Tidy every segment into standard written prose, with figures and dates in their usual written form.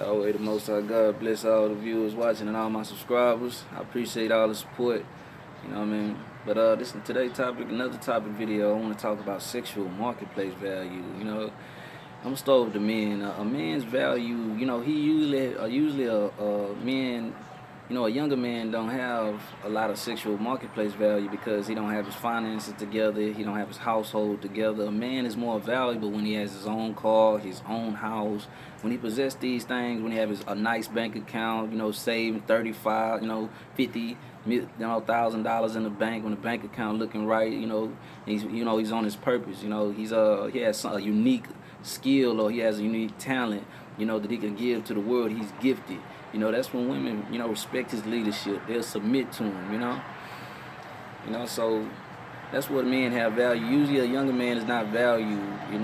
Always the Most High God bless all the viewers watching and all my subscribers. I appreciate all the support. You know what I mean? But this is today's topic, another topic video. I want to talk about sexual marketplace value. I'm gonna start with the men. A man's value, he usually a man, a younger man don't have a lot of sexual marketplace value because he don't have his finances together. He don't have his household together. A man is more valuable when he has his own car, his own house. When he possesses these things, when he has a nice bank account, saving 35, 50, $1,000 in the bank, when the bank account looking right, he's on his purpose. He has a unique skill, or he has a unique talent, that he can give to the world. He's gifted. That's when women, respect his leadership. They'll submit to him, so that's what men have value. Usually a younger man is not valued, he's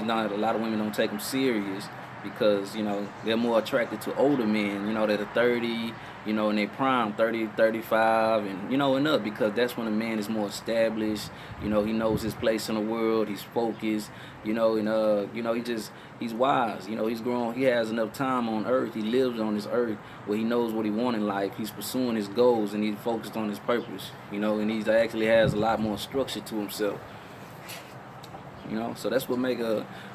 not, a lot of women don't take him serious because, they're more attracted to older men, that are 30, in their prime, 30, 35, and up, because that's when a man is more established, he knows his place in the world, he's focused, he's wise, he's grown, he has enough time on earth, he lives on this earth where he knows what he wants in life, he's pursuing his goals, and he's focused on his purpose, and he actually has a lot more structure to himself. So that's what make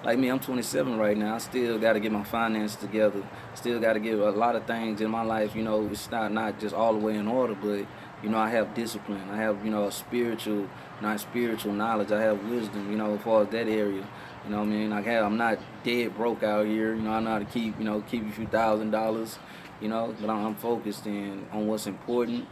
like me, I'm 27 right now. I still got to get my finances together. Still got to get a lot of things in my life. It's not just all the way in order, but I have discipline. I have a spiritual knowledge. I have wisdom. As far as that area. I'm not dead broke out here. I know how to keep a few $1,000s. But I'm focused on what's important.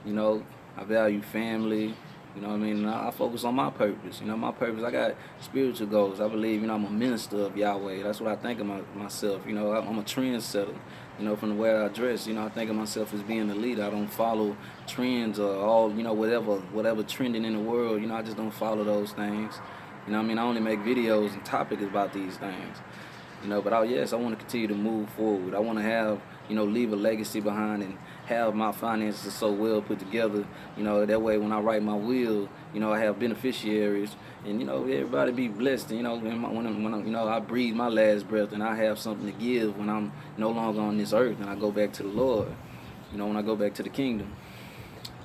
I value family. I focus on my purpose. My purpose, I got spiritual goals. I believe, I'm a minister of Yahweh. That's what I think of myself. I'm a trendsetter. From the way I dress, I think of myself as being a leader. I don't follow trends or all, whatever trending in the world. I just don't follow those things. I only make videos and topics about these things. But yes, I want to continue to move forward. I want to have, leave a legacy behind and have my finances so well put together, that way when I write my will, I have beneficiaries, and everybody be blessed. When I breathe my last breath, and I have something to give when I'm no longer on this earth, and I go back to the Lord. When I go back to the kingdom.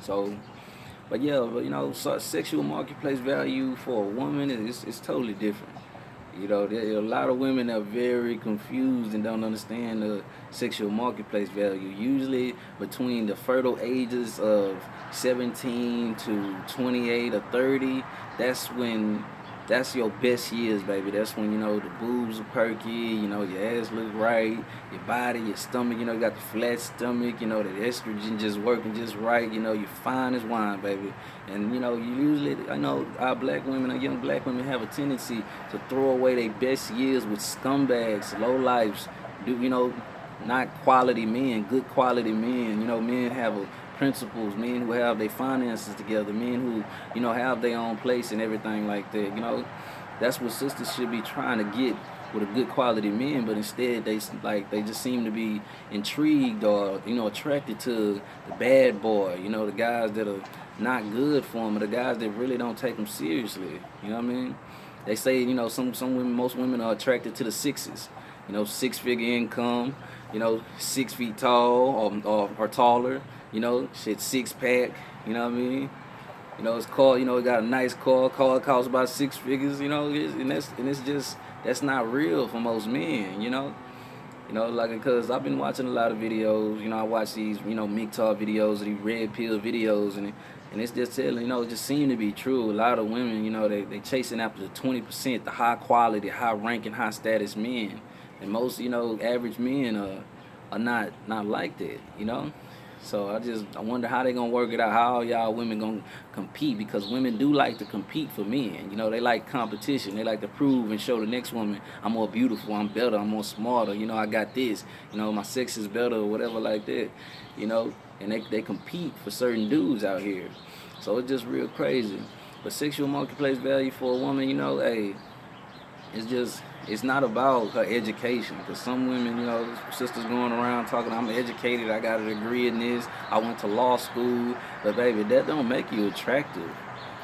So, but sexual marketplace value for a woman is totally different. There are a lot of women that are very confused and don't understand the sexual marketplace value. Usually between the fertile ages of 17 to 28 or 30, that's your best years, baby. That's when, the boobs are perky, your ass look right, your body, your stomach, you got the flat stomach, the estrogen just working just right, you're fine as wine, baby. And, you usually, I know our young black women have a tendency to throw away their best years with scumbags, low lives, not quality men, good quality men. Men have principles, men who have their finances together, men who, have their own place and everything like that. That's what sisters should be trying to get with a good quality man, but instead they just seem to be intrigued or, attracted to the bad boy, the guys that are not good for them, or the guys that really don't take them seriously. They say, some women, most women are attracted to the sixes, 6-figure income, 6 feet tall or taller, six pack, it's called, it got a nice car costs about 6 figures, that's not real for most men, because I've been watching a lot of videos, I watch these, MGTOW videos, these red pill videos, and it's just telling, it just seems to be true. A lot of women, they chasing after the 20%, the high quality, high ranking, high status men, and most, average men are not like that, So I wonder how they gonna work it out. How y'all women gonna compete? Because women do like to compete for men. They like competition. They like to prove and show the next woman, I'm more beautiful, I'm better, I'm more smarter. I got this. My sex is better or whatever like that. And they compete for certain dudes out here. So it's just real crazy. But sexual marketplace value for a woman, hey, it's not about her education, because some women, sisters going around talking, I'm educated, I got a degree in this, I went to law school, but baby, that don't make you attractive.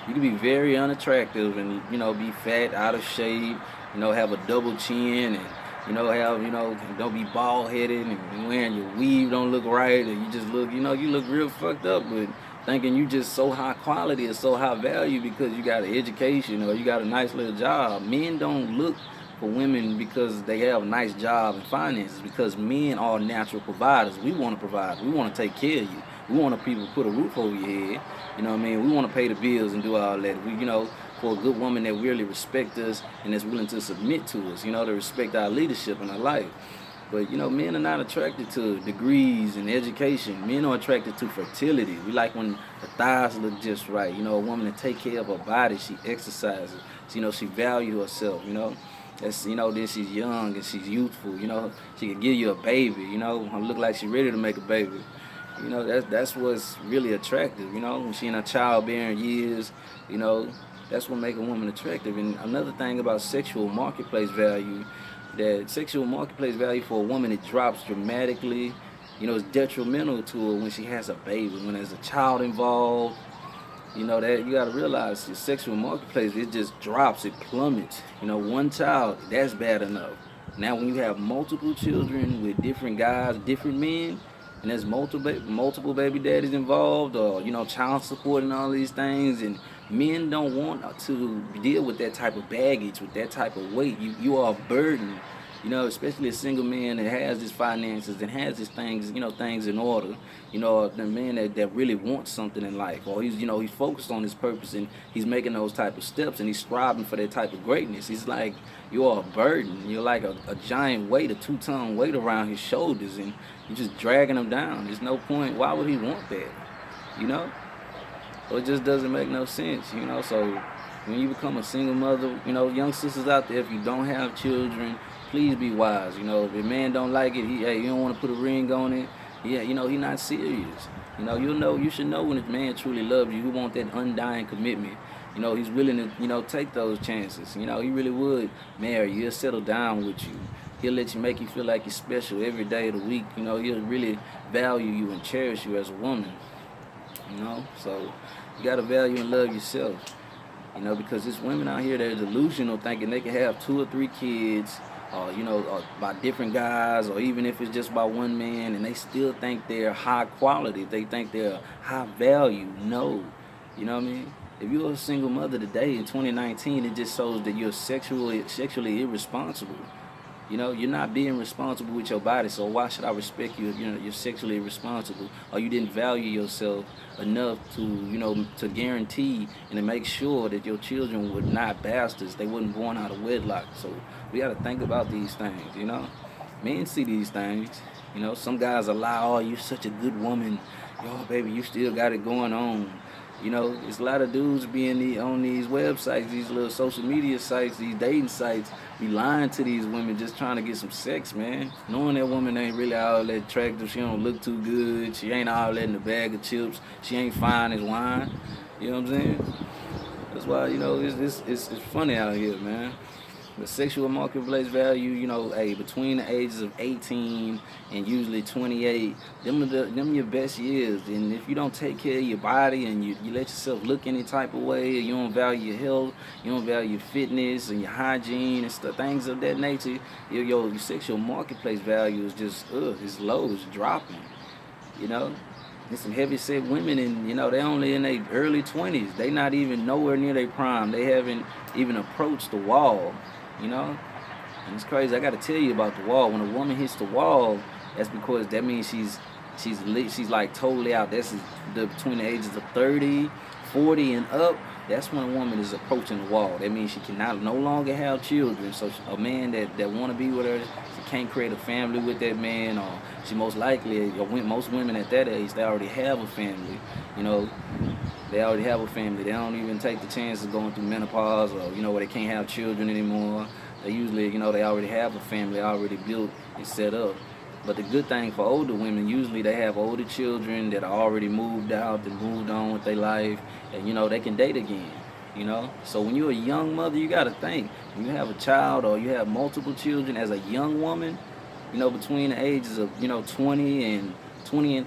You can be very unattractive and, be fat, out of shape, have a double chin and, Don't be bald headed and wearing your weave don't look right, and you just look, you look real fucked up. But thinking you just so high quality or so high value because you got an education or you got a nice little job. Men don't look for women because they have a nice job and finances. Because men are natural providers. We want to provide. We want to take care of you. We want to people put a roof over your head. You know what I mean? We want to pay the bills and do all that. For a good woman that really respects us and that's willing to submit to us, to respect our leadership in our life. But, men are not attracted to degrees and education. Men are attracted to fertility. We like when the thighs look just right. A woman that take care of her body, she exercises. She value herself, then she's young and she's youthful, she can give you a baby, look like she's ready to make a baby. That's what's really attractive, when she in her childbearing years, that's what make a woman attractive. And another thing about sexual marketplace value, that sexual marketplace value for a woman, it drops dramatically. It's detrimental to her when she has a baby, when there's a child involved. That you gotta realize the sexual marketplace, it just drops, it plummets. One child, that's bad enough. Now when you have multiple children with different guys, different men, and there's multiple baby daddies involved, or child support and all these things, and men don't want to deal with that type of baggage, with that type of weight. You are a burden, especially a single man that has his finances and has his things, things in order. The man that really wants something in life, or he's focused on his purpose and he's making those type of steps and he's striving for that type of greatness. He's like, you are a burden. You're like a giant weight, a 2-ton weight around his shoulders, and you're just dragging him down. There's no point. Why would he want that? So it just doesn't make no sense, So when you become a single mother, young sisters out there, if you don't have children, please be wise. If a man don't like it, you don't want to put a ring on it. Yeah, he not serious. You should know when a man truly loves you, who want that undying commitment. He's willing to, take those chances. He really would marry you. He'll settle down with you. He'll make you feel like you're special every day of the week. He'll really value you and cherish you as a woman. So you gotta value and love yourself. Because there's women out here that are delusional, thinking they can have 2 or 3 kids, or by different guys, or even if it's just by one man, and they still think they're high quality. They think they're high value. No, you know what I mean? If you're a single mother today in 2019, it just shows that you're sexually irresponsible. You're not being responsible with your body, so why should I respect you if you're sexually irresponsible, or you didn't value yourself enough to guarantee and to make sure that your children were not bastards, they wasn't born out of wedlock. So we got to think about these things, Men see these things, some guys allow, oh, you're such a good woman, yo, baby, you still got it going on. There's a lot of dudes being on these websites, these little social media sites, these dating sites, be lying to these women just trying to get some sex, man. Knowing that woman ain't really all that attractive, she don't look too good, she ain't all that in the bag of chips, she ain't fine as wine. You know what I'm saying? That's why, it's funny out here, man. The sexual marketplace value, between the ages of 18 and usually 28, them your best years. And if you don't take care of your body and you let yourself look any type of way, you don't value your health, you don't value your fitness and your hygiene and stuff, things of that nature, your sexual marketplace value is just, it's low, it's dropping, There's some heavy set women, and they only in their early 20s. They not even nowhere near their prime. They haven't even approached the wall. And it's crazy. I got to tell you about the wall. When a woman hits the wall, that's because that means she's like totally out. That's between the ages of 30, 40 and up. That's when a woman is approaching the wall. That means she cannot no longer have children. So a man that want to be with her, she can't create a family with that man, or she most likely, most women at that age, they already have a family. They already have a family. They don't even take the chance of going through menopause, or where they can't have children anymore. They usually, they already have a family already built and set up. But the good thing for older women, usually they have older children that are already moved out and moved on with their life, and they can date again. So when you're a young mother, you gotta think. When you have a child or you have multiple children as a young woman, between the ages of 20 and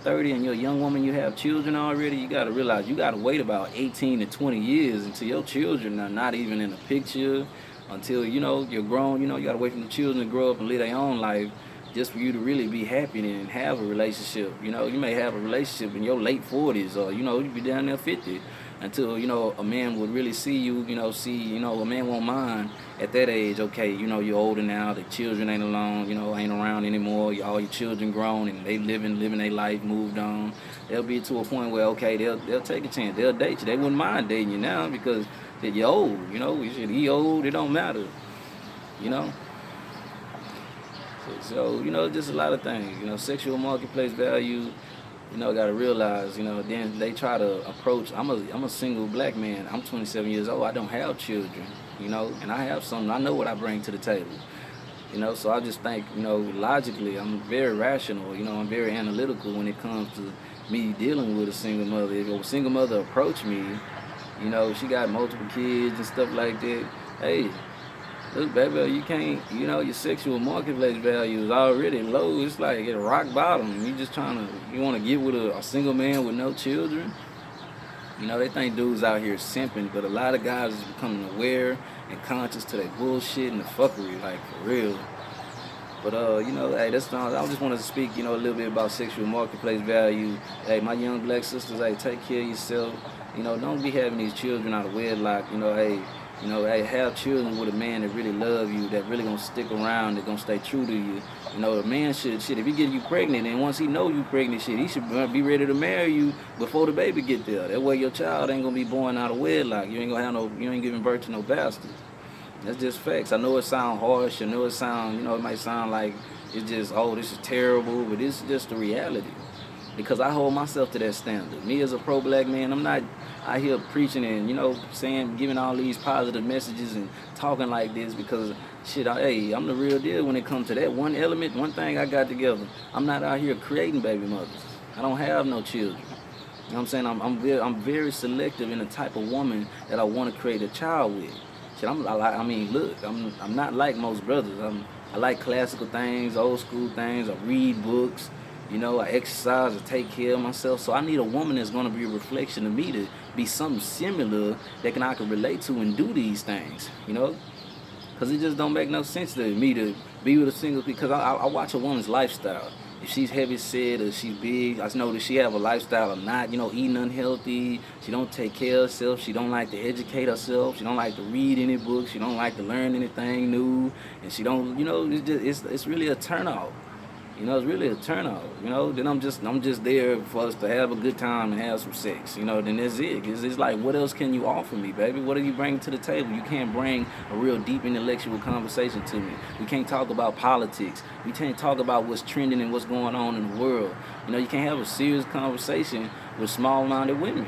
30, and you're a young woman, you have children already, you got to realize you got to wait about 18 to 20 years until your children are not even in the picture, until, you know, you're grown. You know, you gotta wait for the children to grow up and live their own life just for you to really be happy and have a relationship. You know, you may have a relationship in your late 40s, or, you know, you be down there 50, until, you know, a man would really see you, you know, a man won't mind at that age. Okay, you know, you're older now, the children ain't alone, you know, ain't around anymore, all your children grown and they living their life, moved on. They'll be to a point where, okay, they'll take a chance, they'll date you. They wouldn't mind dating you now because you're old, you know. He old, it don't matter, you know. So, you know, just a lot of things. You know, sexual marketplace value, you know, got to realize, you know, then they try to approach. I'm a single black man. I'm 27 years old. I don't have children, you know, and I have something. I know what I bring to the table, you know. So I just think, you know, logically, I'm very rational, you know, I'm very analytical when it comes to me dealing with a single mother. If a single mother approach me, you know, she got multiple kids and stuff like that, hey, look, baby, you can't, you know, your sexual marketplace value is already low. It's like at rock bottom. You just you want to get with a single man with no children. You know, they think dudes out here simping, but a lot of guys is becoming aware and conscious to their bullshit and the fuckery, like, for real. But, you know, hey, that's not, I just wanted to speak, you know, a little bit about sexual marketplace value. Hey, my young black sisters, hey, take care of yourself. You know, don't be having these children out of wedlock. You know, hey, have children with a man that really love you, that really gonna stick around, that gonna stay true to you. You know, the man should, if he get you pregnant, and once he know you pregnant, he should be ready to marry you before the baby get there. That way your child ain't gonna be born out of wedlock. You ain't giving birth to no bastards. That's just facts. I know it sound harsh. I know it sound, you know, it might sound like it's just, oh, this is terrible, but this is just the reality. Because I hold myself to that standard. Me as a pro-black man, I'm not out here preaching and, you know, giving all these positive messages and talking like this because, shit, hey, I'm the real deal when it comes to that one element, one thing I got together. I'm not out here creating baby mothers. I don't have no children. You know what I'm saying? I'm very selective in the type of woman that I want to create a child with. Shit, I mean, look, I'm not like most brothers. I like classical things, old school things. I read books. You know, I exercise and take care of myself. So I need a woman that's going to be a reflection of me, to be something similar that I can relate to and do these things, you know? Because it just don't make no sense to me to be with a single, because I watch a woman's lifestyle. If she's heavy set or she's big, I know that she have a lifestyle of not, you know, eating unhealthy. She don't take care of herself. She don't like to educate herself. She don't like to read any books. She don't like to learn anything new. And she don't, you know, it's really a turnoff. You know, it's really a turnoff. You know, then I'm just there for us to have a good time and have some sex. You know, then that's it. It's like, what else can you offer me, baby? What are you bringing to the table? You can't bring a real deep intellectual conversation to me. We can't talk about politics. We can't talk about what's trending and what's going on in the world. You know, you can't have a serious conversation with small-minded women.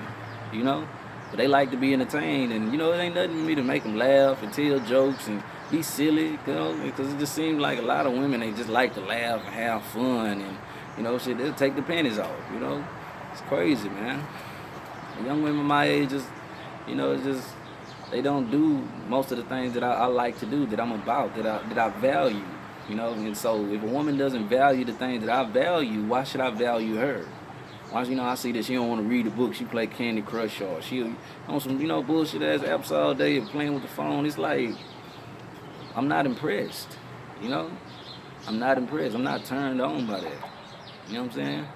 You know, but they like to be entertained, and, you know, it ain't nothing for me to make them laugh and tell jokes and be silly, you know, because it just seems like a lot of women, they just like to laugh and have fun, and, you know, shit, they'll take the panties off, you know. It's crazy, man. The young women my age, just, you know, it's just, they don't do most of the things that I like to do, that I'm about, that I value, you know. And so if a woman doesn't value the things that I value, why should I value her? Why, you know, I see that she don't want to read a book, she play Candy Crush, or she on some, you know, bullshit ass apps all day and playing with the phone. It's like, I'm not impressed, you know? I'm not impressed. I'm not turned on by that. You know what I'm saying?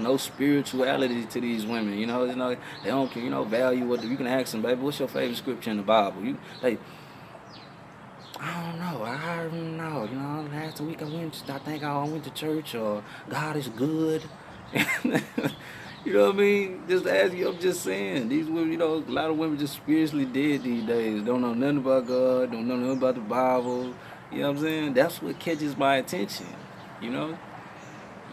No spirituality to these women, you know? They don't, you know, value what you can ask them, baby, what's your favorite scripture in the Bible? I don't know, you know, last week I think I went to church, or God is good. You know what I mean? Just ask you, I'm just saying. These women, you know, a lot of women just spiritually dead these days. Don't know nothing about God, don't know nothing about the Bible. You know what I'm saying? That's what catches my attention, you know?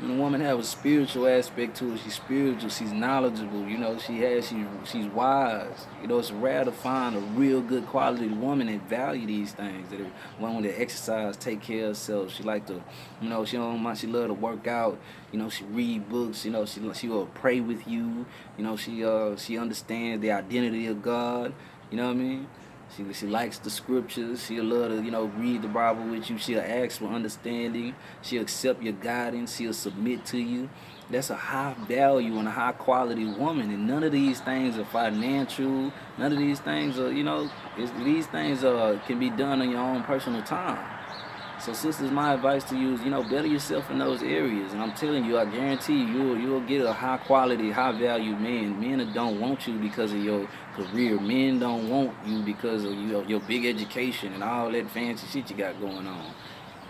When a woman have a spiritual aspect to it, she's spiritual, she's knowledgeable, you know, she's wise. You know, it's rare to find a real good quality woman that value these things, that one that exercise, take care of herself. She like to, you know, she love to work out, you know, she read books, you know, she will pray with you, you know, she understands the identity of God, you know what I mean? She likes the scriptures. She'll love to, read the Bible with you. She'll ask for understanding. She'll accept your guidance. She'll submit to you. That's a high value and a high quality woman. And none of these things are financial. None of these things are, these things can be done on your own personal time. So, sisters, my advice to you is, better yourself in those areas. And I'm telling you, I guarantee you'll get a high quality, high value man. Men that don't want you because of your career. Men don't want you because of your big education and all that fancy shit you got going on.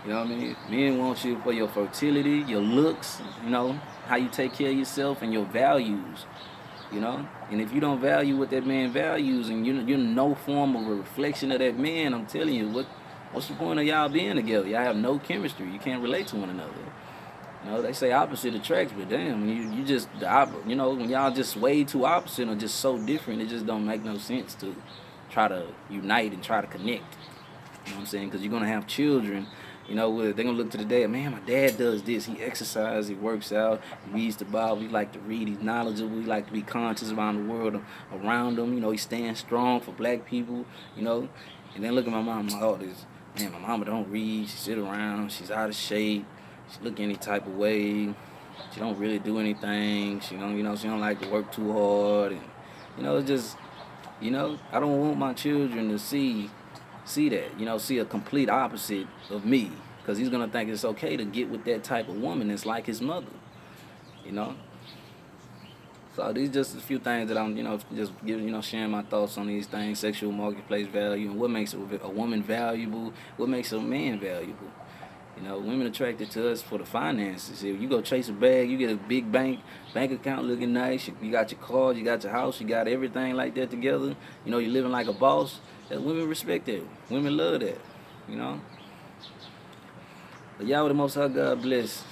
You know what I mean? Men want you for your fertility, your looks, how you take care of yourself and your values. And if you don't value what that man values and you're no form of a reflection of that man, I'm telling you, what's the point of y'all being together? Y'all have no chemistry. You can't relate to one another. They say opposite attracts, but damn, you just, when y'all just way too opposite or just so different, it just don't make no sense to try to unite and try to connect. You know what I'm saying? Because you're going to have children. They're going to look to the dad. Man, my dad does this. He exercises, he works out, he reads the Bible, he like to read, he's knowledgeable, he like to be conscious around the world around him. He stands strong for black people, And then look at my mom, like, oh, this, man, my mama don't read, she sit around, she's out of shape, she look any type of way, she don't really do anything, she don't like to work too hard, and, it's just, I don't want my children to see that, see a complete opposite of me, because he's going to think it's okay to get with that type of woman that's like his mother, So these just a few things that I'm, just giving, sharing my thoughts on these things, sexual marketplace value, and what makes a woman valuable, what makes a man valuable. Women attracted to us for the finances. If you go chase a bag, you get a big bank account looking nice, you got your car, you got your house, you got everything like that together, you're living like a boss. Women respect that. Women love that, But y'all with the Most High, God bless.